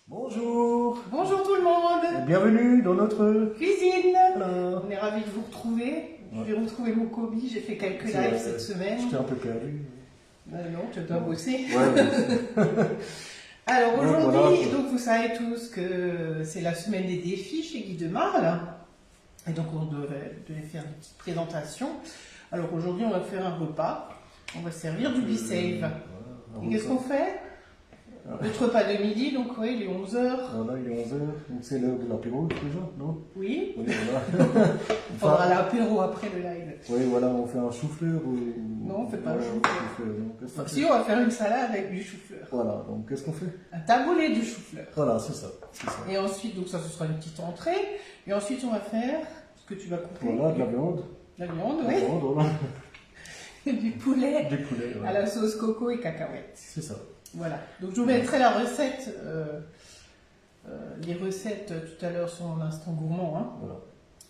Bonjour. Bonjour tout le monde. Bienvenue dans notre Cuisine. Voilà. On est ravis de vous retrouver. Je vais retrouver mon Kobe. J'ai fait quelques C'est lives cette semaine. J'étais un peu perdu. Non, tu dois bosser. Ouais, Alors Donc, aujourd'hui, voilà. donc vous savez tous que c'est la semaine des défis chez Guy de Marle. Et donc on devait faire une petite présentation. Alors aujourd'hui, on va faire un repas. On va servir du Be-Save. Voilà, Et qu'est-ce qu'on fait? Notre repas de midi, donc oui, il est 11h. Voilà, il est 11h, donc c'est l'heure de l'apéro déjà, non? Oui. Oui, voilà. On fera l'apéro après le live. Oui, voilà, on fait un chou-fleur ou... Non, on fait pas un chou-fleur. non. Qu'est-ce qu'on Si, fait? on va faire une salade avec du chou-fleur. Voilà, donc qu'est-ce qu'on fait? Un taboulé de chou-fleur. Voilà, c'est ça. Et ensuite, donc ça, ce sera une petite entrée. Et ensuite, on va faire ce que tu vas couper. Voilà, de la viande. La viande, De la oui. viande, voilà. Du poulet Du poulet, à voilà. la sauce coco et cacahuètes. C'est ça. Voilà. Donc, je vous mettrai la recette. Les recettes tout à l'heure sont en instant gourmand. Hein. Voilà.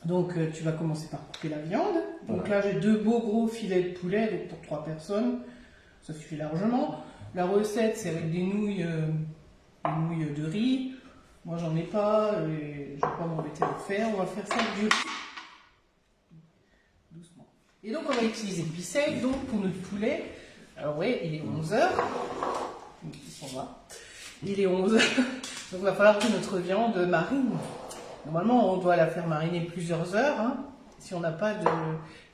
Donc, tu vas commencer par couper la viande. Donc Voilà. là, j'ai 2 beaux gros filets de poulet, donc pour 3 personnes. Ça suffit largement. La recette, c'est avec des nouilles de riz. Moi, j'en ai pas, et je ne vais pas m'embêter à le faire. On va faire ça du riz. Doucement. Et donc, on va utiliser le Be-Save, donc pour notre poulet. Alors, oui, il est 11h. Il s'en va. Il est 11h. Donc, il va falloir que notre viande marine. Normalement, on doit la faire mariner plusieurs heures, hein, si on n'a pas de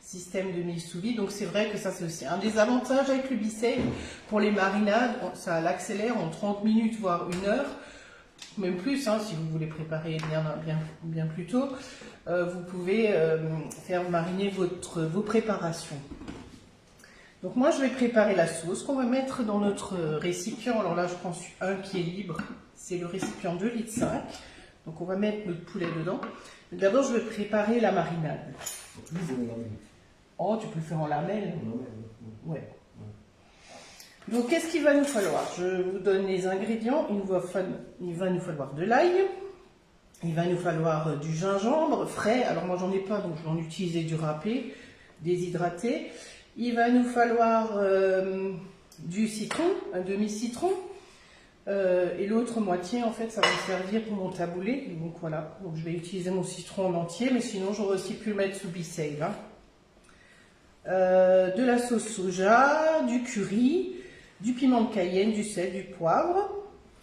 système de mise sous vide. Donc, c'est vrai que ça, c'est aussi un des avantages avec le Be-Save. Pour les marinades, ça l'accélère en 30 minutes, voire 1 heure. Même plus, hein, si vous voulez préparer bien plus tôt. Vous pouvez faire mariner vos préparations. Donc moi, je vais préparer la sauce qu'on va mettre dans notre récipient. Alors là, je prends un qui est libre. C'est le récipient 2,5 litres. Donc on va mettre notre poulet dedans. D'abord, je vais préparer la marinade. Oh, tu peux le faire en lamelles. Ouais. Donc, qu'est-ce qu'il va nous falloir? Je vous donne les ingrédients. Il va nous falloir de l'ail. Il va nous falloir du gingembre frais. Alors, moi, j'en ai pas, donc je vais en utiliser du râpé, déshydraté. Il va nous falloir du citron, un demi-citron. Et l'autre moitié, en fait, ça va me servir pour mon taboulé. Donc, voilà. Donc, je vais utiliser mon citron en entier, mais sinon, j'aurais aussi pu le mettre sous Be-Save. Hein. De la sauce soja, du curry, du piment de Cayenne, du sel, du poivre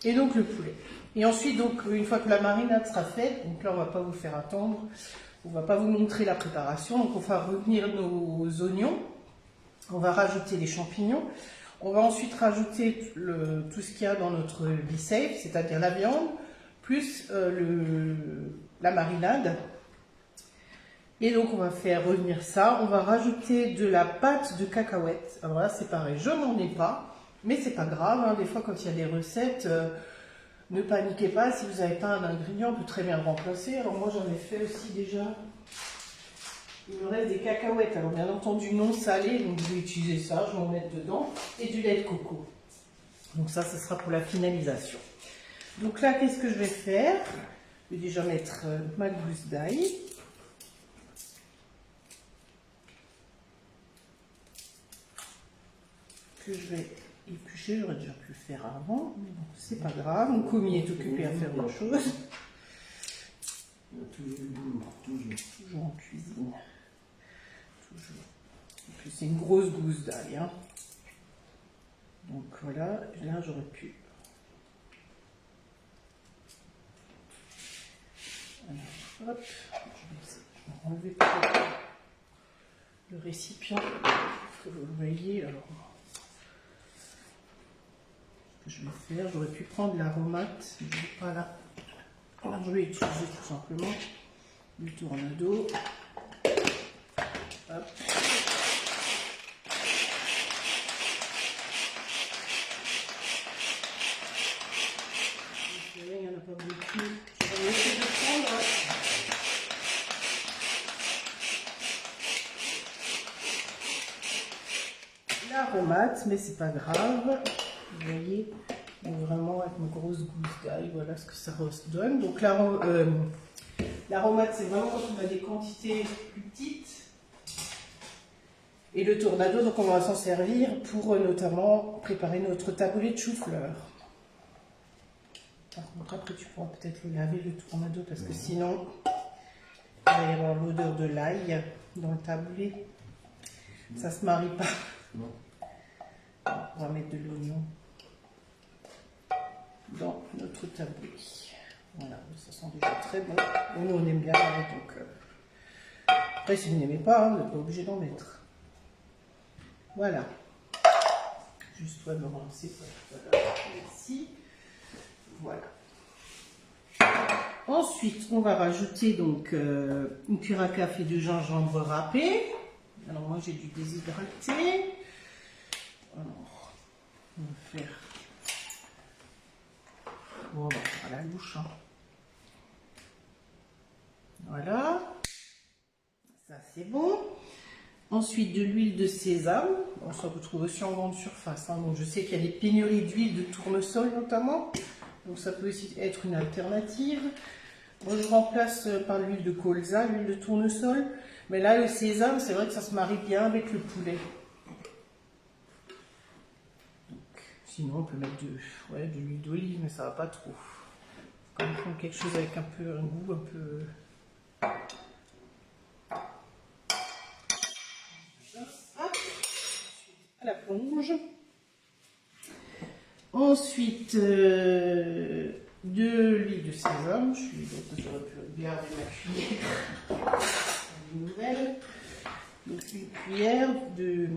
et donc le poulet. Et ensuite, donc, une fois que la marinade sera faite, donc là on va pas vous faire attendre, on va pas vous montrer la préparation, donc on va revenir nos oignons, on va rajouter les champignons, on va ensuite rajouter tout ce qu'il y a dans notre Be-Save, c'est-à-dire la viande, plus la marinade. Et donc on va faire revenir ça, on va rajouter de la pâte de cacahuètes. Alors là c'est pareil, je n'en ai pas, mais c'est pas grave, hein. Des fois quand il y a des recettes, ne paniquez pas, si vous n'avez pas un ingrédient, on peut très bien le remplacer. Alors moi j'en ai fait aussi déjà, il me reste des cacahuètes, alors bien entendu non salées, donc je vais utiliser ça, je vais en mettre dedans, et du lait de coco. Donc ça, ce sera pour la finalisation. Donc là, qu'est-ce que je vais faire? Je vais déjà mettre ma gousse d'ail. Que je vais éplucher, j'aurais déjà pu le faire avant, mais bon, c'est pas grave, mon commis est occupé à faire autre chose. Il y a toujours du boulot, Toujours en cuisine. Toujours. Et puis c'est une grosse gousse d'ail. Hein. Donc voilà, là j'aurais pu. Alors, hop, je vais enlever le récipient, que vous le voyez. Alors, que je vais faire, j'aurais pu prendre l'aromate, mais je n'ai pas là. Alors je vais utiliser tout simplement du tournedo. Hop. Vous savez, il n'y en a pas beaucoup. Je vais essayer de prendre. L'aromate, mais c'est pas grave. Vous voyez, donc vraiment avec une grosse gousse d'ail, voilà ce que ça donne. Donc l'aromate, c'est vraiment quand on a des quantités plus petites. Et le tournedo, donc on va s'en servir pour notamment préparer notre taboulé de chou-fleur. Par Donc après, tu pourras peut-être le laver, le tourne-dos, parce que sinon, il va y avoir l'odeur de l'ail dans le taboulé. Ça se marie pas. Non. On va mettre de l'oignon dans notre taboulé. Voilà, ça sent déjà très bon. Et nous, on aime bien, donc... Après, si vous n'aimez pas, vous n'êtes pas obligé d'en mettre. Voilà. Juste toi me relancer ça tout à l'heure. Merci. Voilà. Ensuite, on va rajouter donc une cuillère à café de gingembre râpé. Alors moi j'ai du déshydraté. Alors, on va faire. Bon, on va faire à la louche. Hein. Voilà. Ça c'est bon. Ensuite, de l'huile de sésame. Bon, ça vous trouvez aussi en grande surface. Hein. Donc, je sais qu'il y a des pénuries d'huile de tournesol notamment. Donc, ça peut aussi être une alternative. Moi, je remplace par l'huile de colza, l'huile de tournesol. Mais là, le sésame, c'est vrai que ça se marie bien avec le poulet. Donc, sinon, on peut mettre de l'huile d'olive, mais ça va pas trop. Faut quand même prendre quelque chose avec un goût un peu... à la plonge. Ensuite, de l'huile de sésame. J'aurais pu garder ma cuillère. Une nouvelle. Donc une cuillère de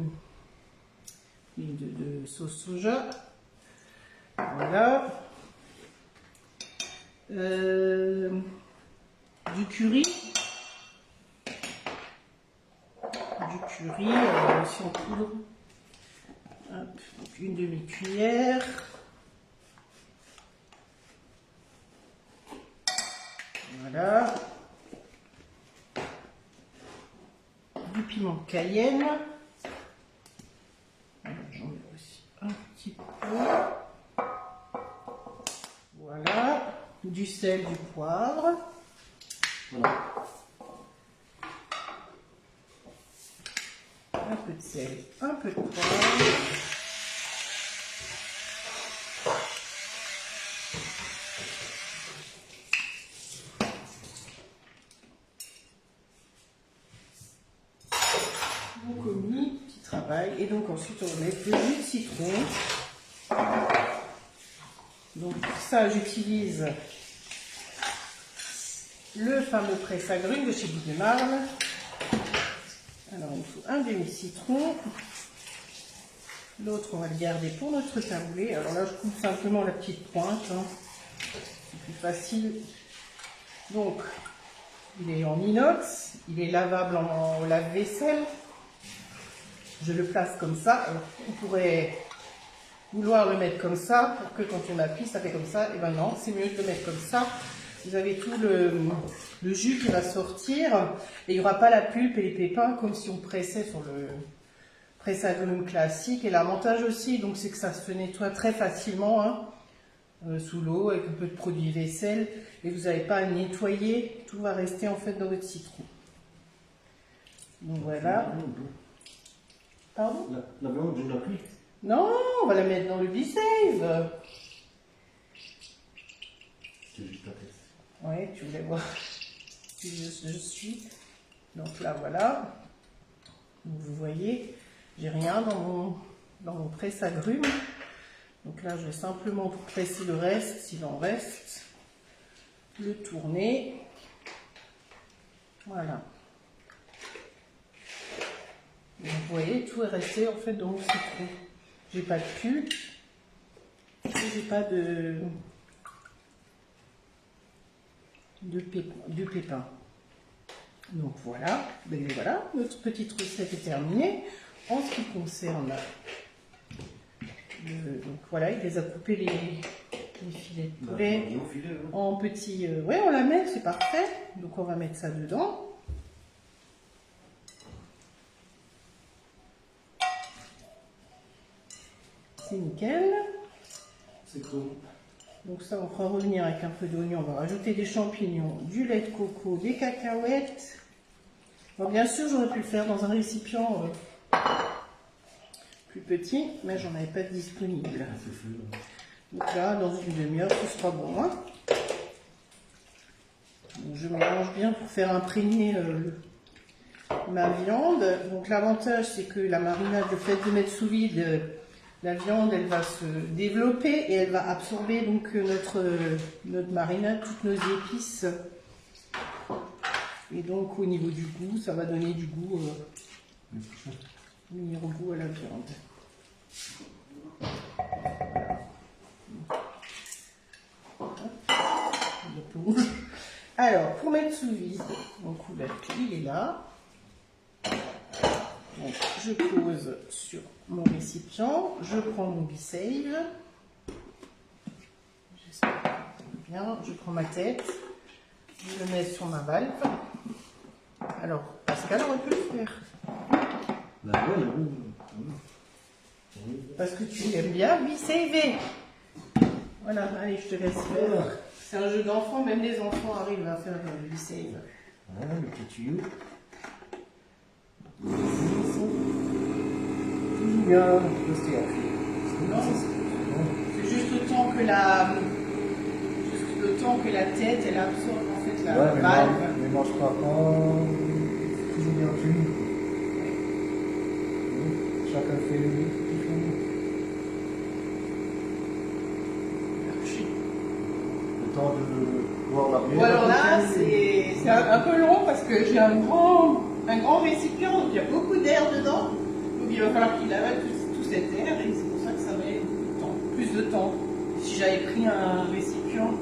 sauce soja. Voilà. Du curry. Aussi en poudre. Hop, donc une demi-cuillère. Voilà. Du piment de Cayenne. J'en mets aussi un petit peu. Voilà. Du sel, du poivre. Voilà. Un peu de sel, un peu de poivre. Bon commis, petit travail. Et donc ensuite on va mettre le jus de citron. Donc pour ça j'utilise le fameux presse-agrumes de chez Guy de Marne. Alors il faut un demi-citron. L'autre on va le garder pour notre taboulé. Alors là je coupe simplement la petite pointe. Hein. C'est plus facile. Donc il est en inox. Il est lavable en lave-vaisselle. Je le place comme ça. Alors, on pourrait vouloir le mettre comme ça pour que quand on appuie ça fait comme ça. Et ben non, c'est mieux de le mettre comme ça. Vous avez tout le jus qui va sortir et il n'y aura pas la pulpe et les pépins comme si on pressait sur le presse-agrumes classique. Et l'avantage aussi, donc, c'est que ça se nettoie très facilement hein, sous l'eau avec un peu de produit vaisselle et vous n'avez pas à nettoyer. Tout va rester en fait dans votre citron. Donc voilà. Pardon ? La viande, je la cuis. Non, on va la mettre dans le Be-Save. C'est juste la tête. Oui, tu voulais voir qui je suis. Donc là, voilà. Vous voyez, j'ai rien dans mon presse-agrumes. Donc là, je vais simplement presser le reste, s'il en reste. Le tourner. Voilà. Donc, vous voyez, tout est resté en fait dans mon citron. J'ai pas de pulpe. Et j'ai pas de pépins. Donc voilà, ben voilà, notre petite recette est terminée. En ce qui concerne, donc voilà, il les a coupés les filets de poulet en petits. Ouais, on la met, c'est parfait. Donc on va mettre ça dedans. C'est nickel. C'est cool. Donc ça, on fera revenir avec un peu d'oignon. On va rajouter des champignons, du lait de coco, des cacahuètes. Bon, bien sûr, j'aurais pu le faire dans un récipient plus petit, mais j'en avais pas de disponible. Donc là, dans une demi-heure, ce sera bon. Hein. Donc, je mélange bien pour faire imprégner ma viande. Donc l'avantage, c'est que la marinade, le fait de mettre sous vide, la viande, elle va se développer et elle va absorber donc notre marinade, toutes nos épices. Et donc au niveau du goût, ça va donner du goût, meilleur goût à la viande. Voilà. Alors, pour mettre sous vide, mon couvercle, il est là. Donc, je pose sur mon récipient, je prends mon Be-Save. J'espère que ça va bien. Je prends ma tête, je le mets sur ma valve. Alors, Pascal aurait pu le faire. Bah ouais, oui. Parce que tu aimes bien Be-Save. Voilà, allez, je te laisse faire. C'est un jeu d'enfant, même les enfants arrivent à faire le Be-Save. Voilà, le petit tuyau. Bien, c'est juste le temps que la tête elle absorbe en fait la valve. Mais mange pas quand toujours bien cuit. Chacun fait le temps de voir la Bon, alors là, c'est un peu long parce que j'ai un grand récipient, donc il y a beaucoup d'air dedans. Donc il va falloir qu'il avale tout cet air et c'est pour ça que ça met plus de temps. Si j'avais pris un récipient,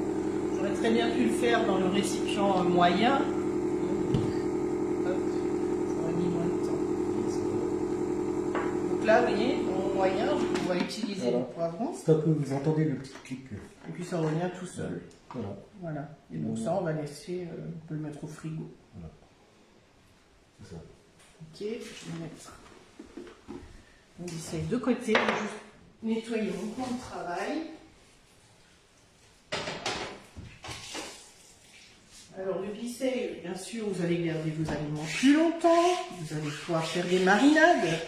j'aurais très bien pu le faire dans le récipient moyen. Hop, ça aurait mis moins de temps. Donc là, vous voyez, en moyen, on va utiliser le poivron. Stop, vous entendez le petit clic. Et puis ça revient tout seul. Voilà. Et donc ça, on va laisser, on peut le mettre au frigo. Voilà. C'est ça. Ok, je vais mettre mon Be-Save de côté, je vais juste nettoyer mon plan de travail. Alors le Be-Save, bien sûr, vous allez garder vos aliments plus longtemps, vous allez pouvoir faire des marinades,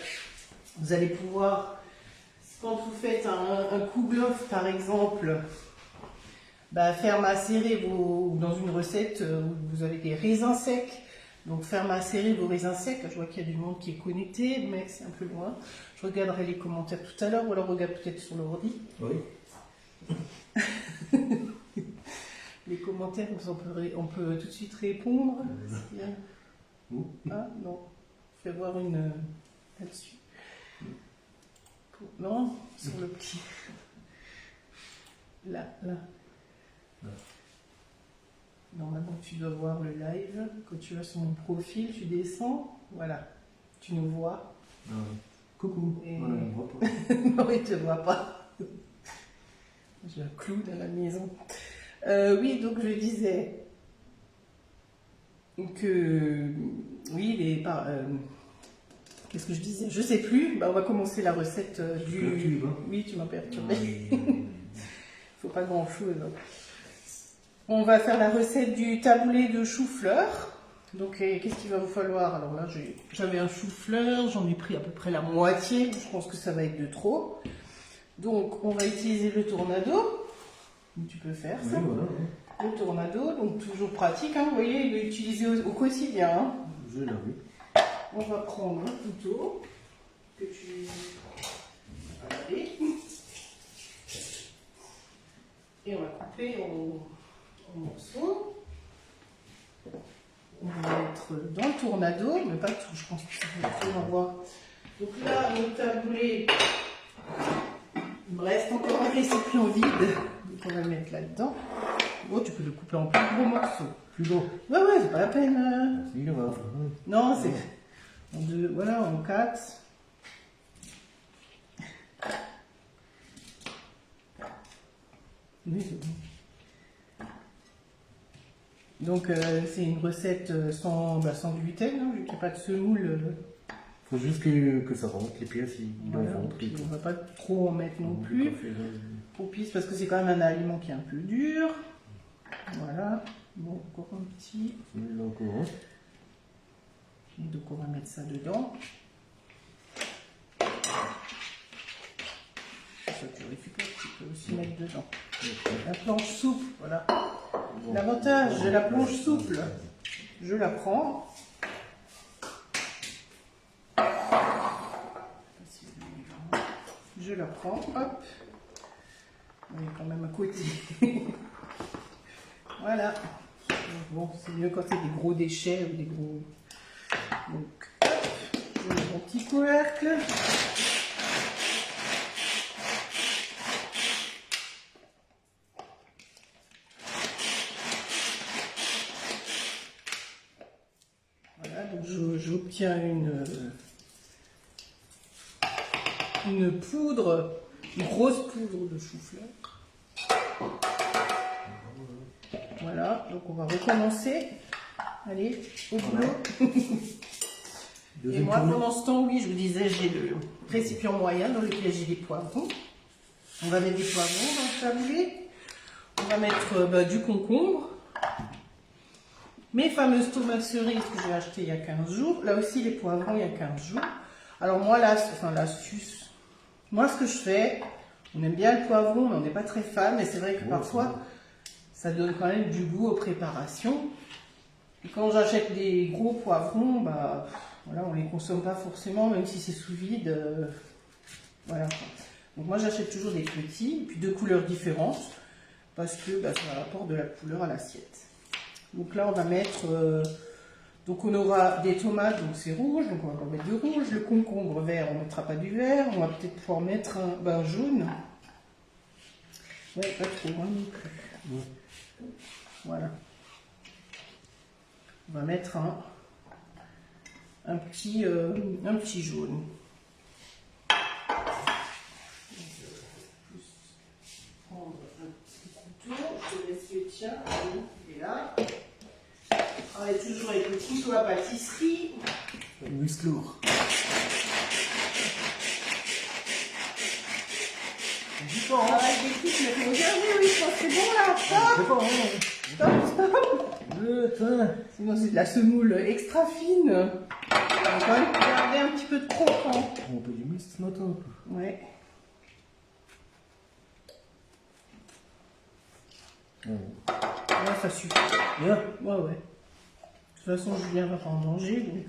vous allez pouvoir, quand vous faites un kouglof par exemple, faire macérer dans une recette où vous avez des raisins secs. Donc faire macérer vos raisins secs, je vois qu'il y a du monde qui est connecté, mais c'est un peu loin. Je regarderai les commentaires tout à l'heure, ou alors regarde peut-être sur l'ordi. Oui. Les commentaires, on peut tout de suite répondre. Ah non, fais voir une là-dessus. Non, sur le petit. Là. Normalement, tu dois voir le live. Quand tu vas sur mon profil, tu descends. Voilà. Tu nous vois. Coucou. Et... Voilà, on voit pas. Non, il ne te voit pas. J'ai un clou dans la maison. Oui, donc je disais que... Oui, qu'est-ce que je disais? Je sais plus. On va commencer la recette du... Oui, tu m'as perturbé. Il faut pas grand-chose. On va faire la recette du taboulé de chou-fleur. Donc, qu'est-ce qu'il va vous falloir? Alors là, j'avais un chou-fleur, j'en ai pris à peu près la moitié. Je pense que ça va être de trop. Donc, on va utiliser le tornado. Tu peux faire ça. Oui, voilà. Le tornado, donc toujours pratique. Hein, vous voyez, il est utilisé au quotidien. Hein. Je l'ai vu. On va prendre un couteau que tu vas laver. Et on va couper en morceaux. On va mettre dans le tornado, mais pas tout, je pense que ça va être l'envoi. Donc là, mon taboulé, il me reste encore un récipient vide, donc on va le mettre là-dedans. Oh, tu peux le couper en plus gros morceaux. Plus gros. Ouais, c'est pas la peine. Il va. Non, c'est en deux, voilà, en quatre. Oui, c'est bon. Donc c'est une recette sans gluten, hein, vu qu'il n'y a pas de semoule. Faut juste que ça rentre, les pièces, ils Voilà, rentrent. on ne va pas trop en mettre non plus. Propice parce que c'est quand même un aliment qui est un peu dur. Voilà. Bon, encore un petit. Encore. Et donc on va mettre ça dedans. Ça tu récupères un petit peu aussi mettre dedans. La planche souple, voilà. L'avantage de la planche souple, je la prends. Je la prends, hop. On est quand même à côté. Voilà. Bon, c'est mieux quand c'est des gros déchets ou des gros... Donc, hop, je mets mon petit couvercle. Voilà, donc j'obtiens une poudre, une grosse poudre de chou-fleur. Voilà, donc on va recommencer. Allez, au boulot. Et moi, pendant ce temps, oui, je vous disais, j'ai le récipient moyen dans lequel j'ai des poivrons. On va mettre des poivrons dans le taboulé. On va mettre du concombre. Mes fameuses tomates cerises que j'ai achetées il y a 15 jours. Là aussi, les poivrons, il y a 15 jours. Alors moi, l'astuce, moi, ce que je fais, on aime bien le poivron, mais on n'est pas très fan. Mais c'est vrai que parfois, ça donne quand même du goût aux préparations. Et quand j'achète des gros poivrons, bah, voilà, on ne les consomme pas forcément, même si c'est sous vide. Voilà. Donc moi, j'achète toujours des petits, et puis de couleurs différentes, parce que bah, ça apporte de la couleur à l'assiette. Donc là, on va mettre... donc on aura des tomates, donc c'est rouge, donc on va mettre du rouge. Le concombre vert, on ne mettra pas du vert. On va peut-être pouvoir mettre un jaune. Ouais, pas trop, hein, non plus. Voilà. On va mettre un petit jaune. Prendre un petit couteau, je te laisse le tien, il est là. On est toujours avec le couteau à pâtisserie. Le muscle lourd. Ah, avec des petites, mais regardez, oui, je pense que c'est bon là. Stop, stop. Sinon, c'est de la semoule extra fine. On va quand même garder un petit peu de croquant. On peut du muscle ce matin. Ouais. Là, ça suffit. Bien. Ouais, ouais. De toute façon, Julien va pas en manger, donc...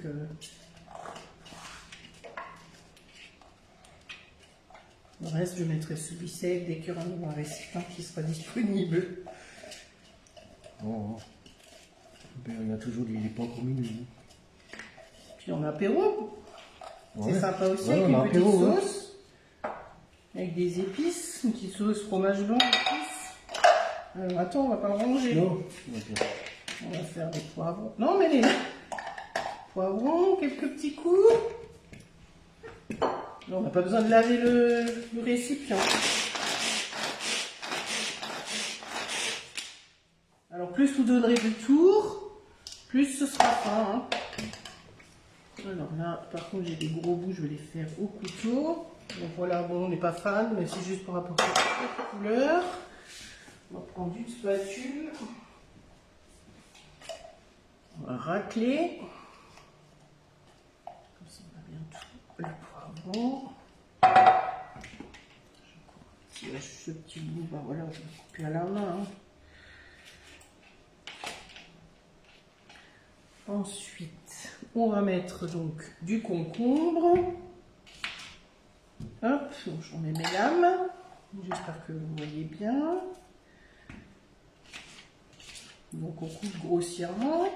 Le reste, je mettrai celui sec dès qu'il y aura un récipient qui sera disponible. Oh. Ben, on a toujours des pas encore minuit. Puis on a apéro. Ouais. C'est sympa aussi, Ouais, avec on a une petite apéro, ouais. sauce. Avec des épices, une petite sauce fromage blanc, épices. Alors attends, on va pas le ranger. Non. On va faire des poivrons. Non, mais les poivrons, quelques petits coups. Non, on n'a pas besoin de laver le récipient. Alors, plus vous donnerez de tours, plus ce sera fin. Hein. Alors là, par contre, j'ai des gros bouts, je vais les faire au couteau. Donc voilà, bon, on n'est pas fan, mais c'est juste pour apporter la couleur. On va prendre une spatule. On va racler. Comme ça, on a bien tout. Le poivron. Si là, ce petit bout, bah voilà, je vais couper à la main. Hein. Ensuite, on va mettre donc du concombre. Hop, donc j'en mets mes lames. J'espère que vous voyez bien. Donc on coupe grossièrement.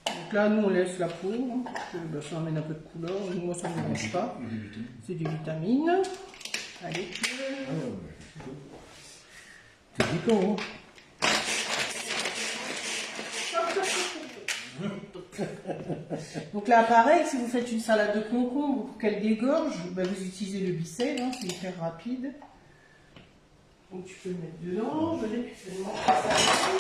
Donc là, nous on laisse la peau, hein, parce que bah, ça amène un peu de couleur. Moi ça ne me dérange pas. C'est des vitamines. Allez, C'est piquant, hein. Donc là, pareil, si vous faites une salade de concombre pour qu'elle dégorge, bah, vous utilisez le bicelle, hein, c'est hyper rapide. Donc tu peux le mettre dedans, je vais le mettre ça ici.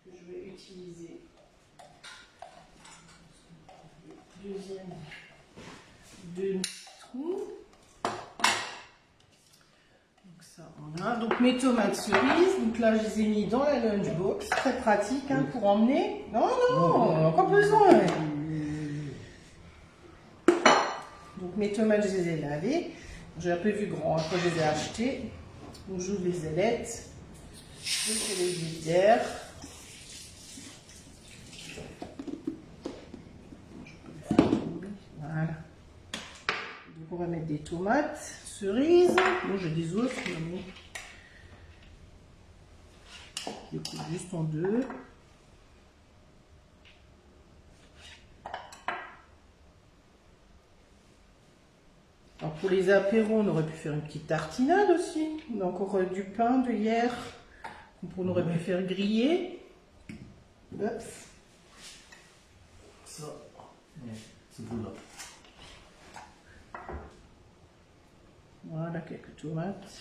Je vais utiliser le deuxième demi-trou. Voilà. Donc mes tomates cerises, donc là je les ai mis dans la lunchbox, très pratique hein, pour emmener. Non, non, encore besoin. mes tomates, je les ai lavées. J'ai un peu vu grand hein, quand je les ai achetées. Donc j'ouvre les ailettes. Je fais les litières. Voilà. Donc on va mettre des tomates, cerises. Bon, j'ai des autres, mais bon. Je coupe juste en deux. Alors pour les apéros, on aurait pu faire une petite tartinade aussi. On a encore du pain de hier qu'on aurait pu faire griller. Hop. Ça, c'est bon là. Voilà, quelques tomates.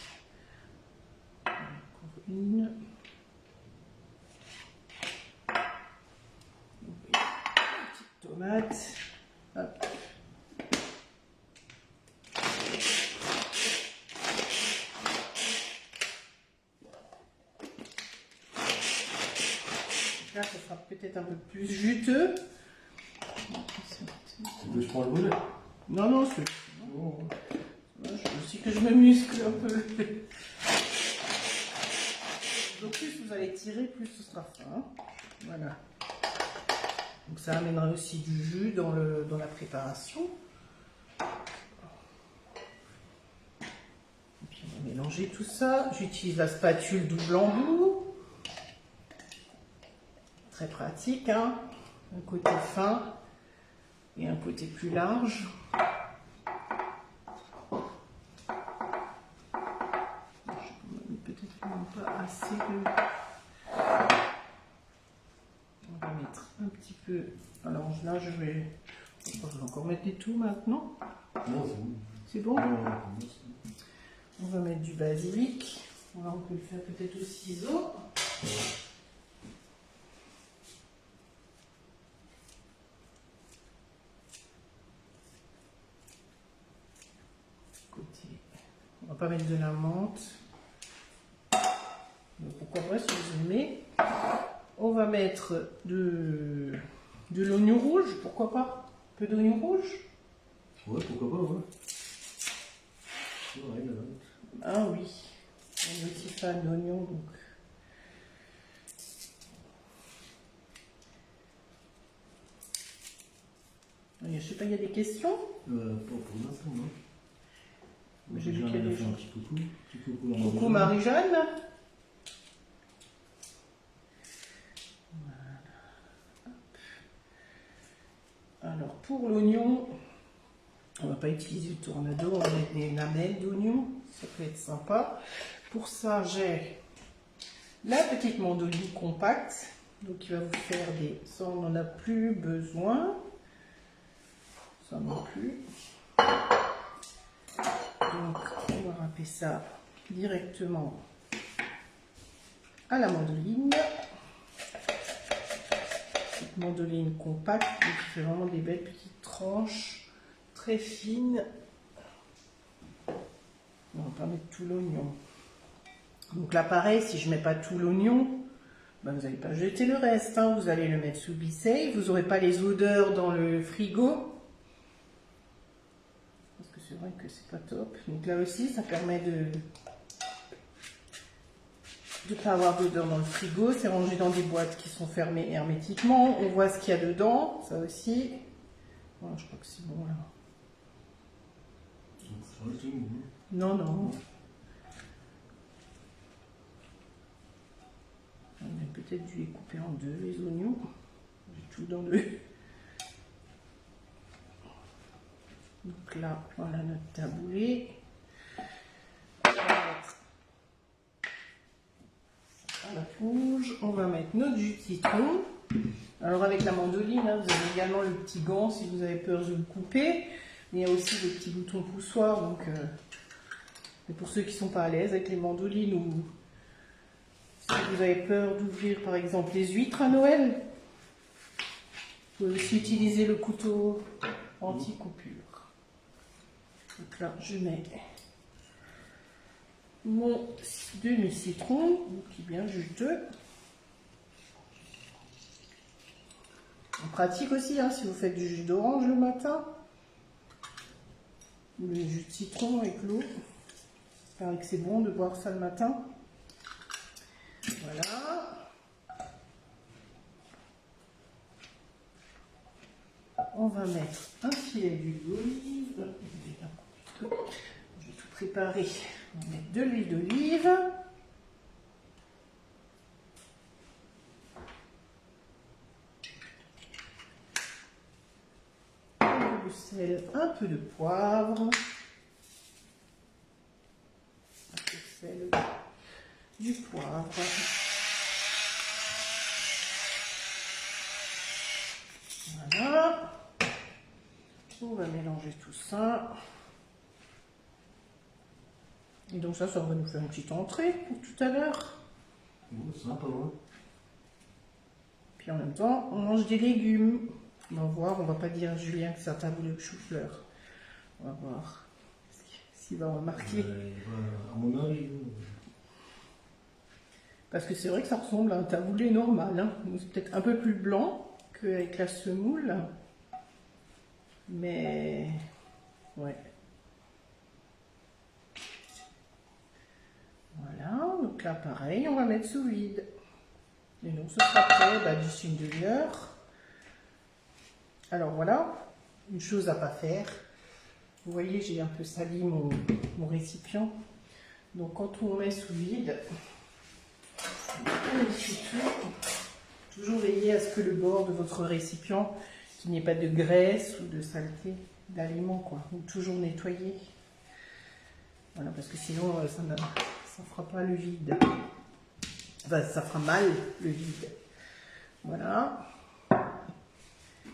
Encore une. Petite tomate. Hop. Là, ça sera peut-être un peu plus juteux. Je prends le volet. Non, non, c'est... Je veux aussi que je me muscle un peu. Donc plus vous allez tirer, plus ce sera fin. Voilà. Donc ça amènera aussi du jus dans la préparation. Et puis on va mélanger tout ça. J'utilise la spatule double embout. Très pratique, hein. Un côté fin et un côté plus large. Peut-être même pas assez de... On va mettre un petit peu... Alors là, je vais encore mettre des tout maintenant. Non, c'est bon. C'est bon? Non, On va mettre du basilic. Voilà, on peut le faire peut-être au ciseau. On va pas mettre de la menthe. Donc pourquoi pas si vous aimez. On va mettre de l'oignon rouge, pourquoi pas? Un peu d'oignon rouge. ouais, pourquoi pas, ouais. Ouais, là. Ah oui, on est aussi fan d'oignon donc. Je sais pas, il y a des questions? Pas pour l'instant, non. J'ai vu qu'il y a des gens. Un petit coucou. Petit coucou à Coucou Marie-Jeanne. Alors pour l'oignon, on va pas utiliser le tournedos, on va mettre des lamelles d'oignon, ça peut être sympa. Pour ça, j'ai la petite mandoline compacte, donc il va vous faire des... Ça, on n'en a plus besoin. Ça non plus. Donc, on va râper ça directement à la mandoline. Cette mandoline compacte, donc qui fait vraiment des belles petites tranches très fines. On va pas mettre tout l'oignon. Donc là, pareil, si je mets pas tout l'oignon, ben vous n'allez pas jeter le reste, hein. Vous allez le mettre sous bissey. Vous n'aurez pas les odeurs dans le frigo. Parce que c'est vrai que c'est pas top. Donc là aussi, ça permet de ne pas avoir d'odeur dans le frigo. C'est rangé dans des boîtes qui sont fermées hermétiquement. On voit ce qu'il y a dedans, ça aussi. Voilà, je crois que c'est bon là. Non, non. On a peut-être dû les couper en deux, les oignons. J'ai tout dans le... Donc là, voilà notre taboulé. On va mettre à la plonge. On va mettre notre jus de citron. Alors avec la mandoline, hein, vous avez également le petit gant si vous avez peur de le couper. Mais il y a aussi le petit bouton poussoir. Donc, et pour ceux qui ne sont pas à l'aise avec les mandolines ou si vous avez peur d'ouvrir par exemple les huîtres à Noël, vous pouvez aussi utiliser le couteau anti-coupure. Donc là, je mets mon demi-citron, qui est bien juteux. En pratique aussi, hein, si vous faites du jus d'orange le matin. le jus de citron avec l'eau. Il paraît que c'est bon de boire ça le matin. Voilà. On va mettre un filet d'huile d'olive. Je vais tout préparer. On va mettre de l'huile d'olive. Du sel, un peu de poivre. Un peu de sel, du poivre. Voilà. On va mélanger tout ça. Et donc ça va nous faire une petite entrée pour tout à l'heure. Sympa, hein. Puis en même temps, on mange des légumes. On va voir, on va pas dire à Julien que c'est un taboulé de chou-fleur. On va voir s'il va remarquer. À mon avis. Parce que c'est vrai que ça ressemble à un taboulé normal. Hein. C'est peut-être un peu plus blanc qu'avec la semoule. Mais ouais. Voilà, donc là pareil, on va mettre sous vide. Et donc ce sera prêt d'ici une demi-heure. Alors voilà, une chose à pas faire. Vous voyez, j'ai un peu sali mon récipient. Donc quand on met sous vide, on essuie tout. Toujours veiller à ce que le bord de votre récipient, qu'il n'y ait pas de graisse ou de saleté d'aliments, quoi. Donc toujours nettoyer. Voilà, parce que sinon ça ne fera pas le vide. Enfin, ça fera mal le vide. Voilà.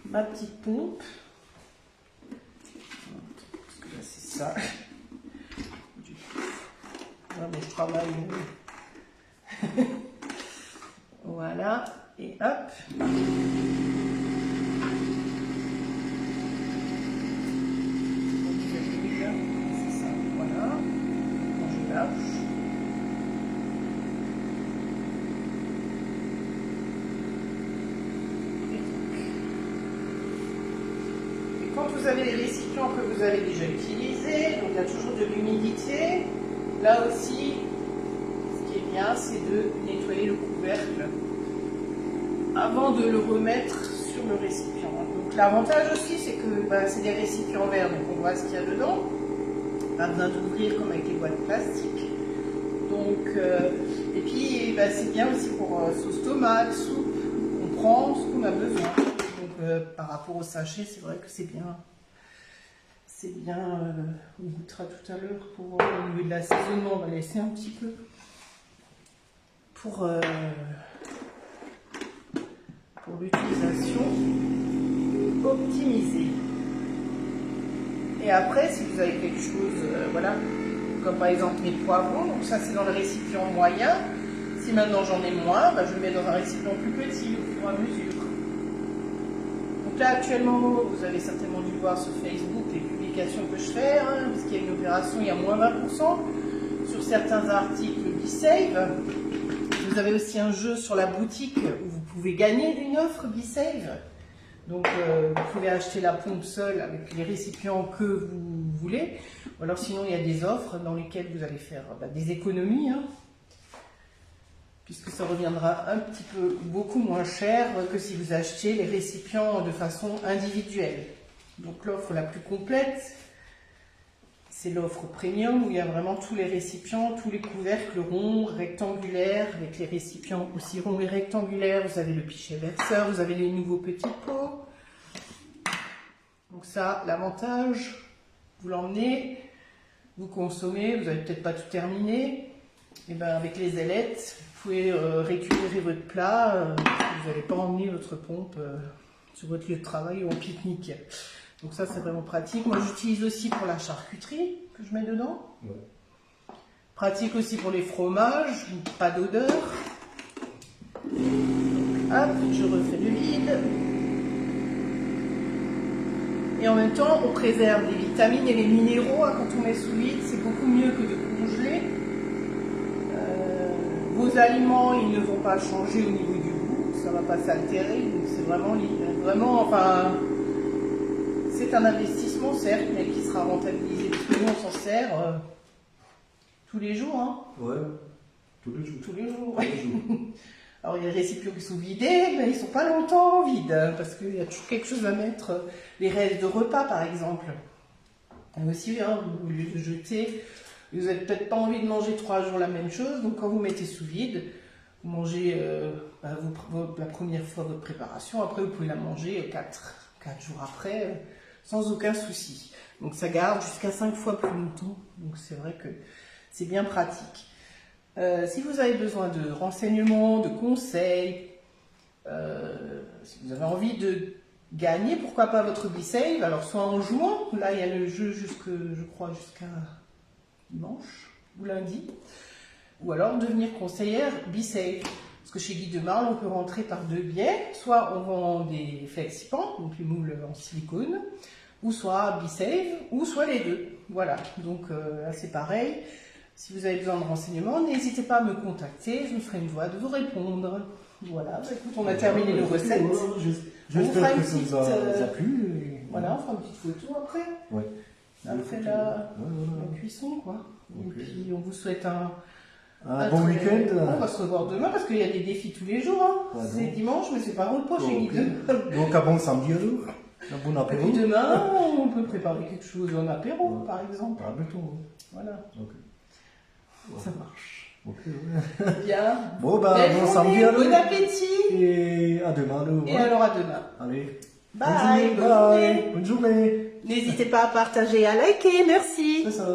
Ma petite pompe. Parce que là, c'est ça. Là, bon, je travaille. Voilà. Et hop. C'est ça. Voilà. Quand je lâche. Quand vous avez les récipients que vous avez déjà utilisés, donc il y a toujours de l'humidité, là aussi, ce qui est bien, c'est de nettoyer le couvercle avant de le remettre sur le récipient. Donc l'avantage aussi, c'est que c'est des récipients en verre, donc on voit ce qu'il y a dedans. Pas besoin d'ouvrir comme avec les boîtes plastiques. Donc, et puis c'est bien aussi pour sauce tomate, soupe, on prend ce qu'on a besoin. Par rapport au sachet, c'est vrai que c'est bien. C'est bien, on goûtera tout à l'heure pour voir au niveau de l'assaisonnement, on va laisser un petit peu pour l'utilisation optimisée. Et après, si vous avez quelque chose, voilà, comme par exemple mes poivrons, donc ça c'est dans le récipient moyen. Si maintenant j'en ai moins, je le mets dans un récipient plus petit au fur et à mesure. Donc là actuellement, vous avez certainement dû voir sur Facebook les publications que je fais, hein, parce qu'il y a une opération, il y a moins 20% sur certains articles B-Save. Vous avez aussi un jeu sur la boutique où vous pouvez gagner une offre B-Save. Donc vous pouvez acheter la pompe seule avec les récipients que vous voulez. Ou alors sinon il y a des offres dans lesquelles vous allez faire des économies. Hein, puisque ça reviendra un petit peu beaucoup moins cher que si vous achetez les récipients de façon individuelle. Donc l'offre la plus complète, c'est l'offre premium où il y a vraiment tous les récipients, tous les couvercles ronds, rectangulaires, avec les récipients aussi ronds et rectangulaires. Vous avez le pichet verseur, vous avez les nouveaux petits pots. Donc ça, l'avantage, vous l'emmenez, vous consommez, vous n'avez peut-être pas tout terminé. Et avec les ailettes, vous pouvez récupérer votre plat, vous n'allez pas emmener votre pompe sur votre lieu de travail ou en pique-nique. Donc ça c'est vraiment pratique. Moi j'utilise aussi pour la charcuterie que je mets dedans. Ouais. Pratique aussi pour les fromages, pas d'odeur. Hop, je refais le vide. Et en même temps on préserve les vitamines et les minéraux quand on met sous vide, c'est beaucoup mieux que de congeler. Vos aliments, ils ne vont pas changer au niveau du goût, ça ne va pas s'altérer, donc c'est vraiment, enfin, c'est c'est un investissement, certes, mais qui sera rentabilisé. Parce que nous, on s'en sert tous les jours. Hein. Ouais, tous les jours. Tous les jours. Tous les jours. Alors, il y a les récipients qui sont vidés, mais ils ne sont pas longtemps vides, hein, parce qu'il y a toujours quelque chose à mettre. Les restes de repas, par exemple. Et aussi, hein, au lieu de jeter, vous n'avez peut-être pas envie de manger 3 jours la même chose, donc quand vous mettez sous vide, vous mangez la première fois votre préparation, après vous pouvez la manger 4 jours après, sans aucun souci. Donc ça garde jusqu'à 5 fois plus longtemps, donc c'est vrai que c'est bien pratique. Si vous avez besoin de renseignements, de conseils, si vous avez envie de gagner, pourquoi pas votre B-Save, alors soit en jouant, là il y a le jeu je crois jusqu'à dimanche ou lundi, ou alors devenir conseillère B-Save. Parce que chez Guy de Marle, on peut rentrer par 2 biais, soit on vend des flexipan, donc les moules en silicone, ou soit B-Save, ou soit les deux. Voilà, donc là c'est pareil. Si vous avez besoin de renseignements, n'hésitez pas à me contacter, je me ferai une voix de vous répondre. Voilà, bah, écoute, on a terminé nos recettes. J'espère que ça vous a plu. Voilà, on fera une petite photo après. Ouais. Après la cuisson, quoi. Okay. Et puis on vous souhaite un bon week-end. On va se revoir demain parce qu'il y a des défis tous les jours. Hein. Ouais, c'est dimanche, mais c'est pas repos chez Guy de Marle. Donc un bon samedi alors. Un bon apéro. Et puis demain, on peut préparer quelque chose en apéro, par exemple. Ah, mettons. Voilà. Okay. Ça marche. Ok, ouais. Bien. Bon, bah, bon samedi alors. Bon appétit. Et à demain alors. Et alors à demain. Allez. Bye. Bonne journée. Bonne journée. N'hésitez pas à partager et à liker. Merci. C'est ça.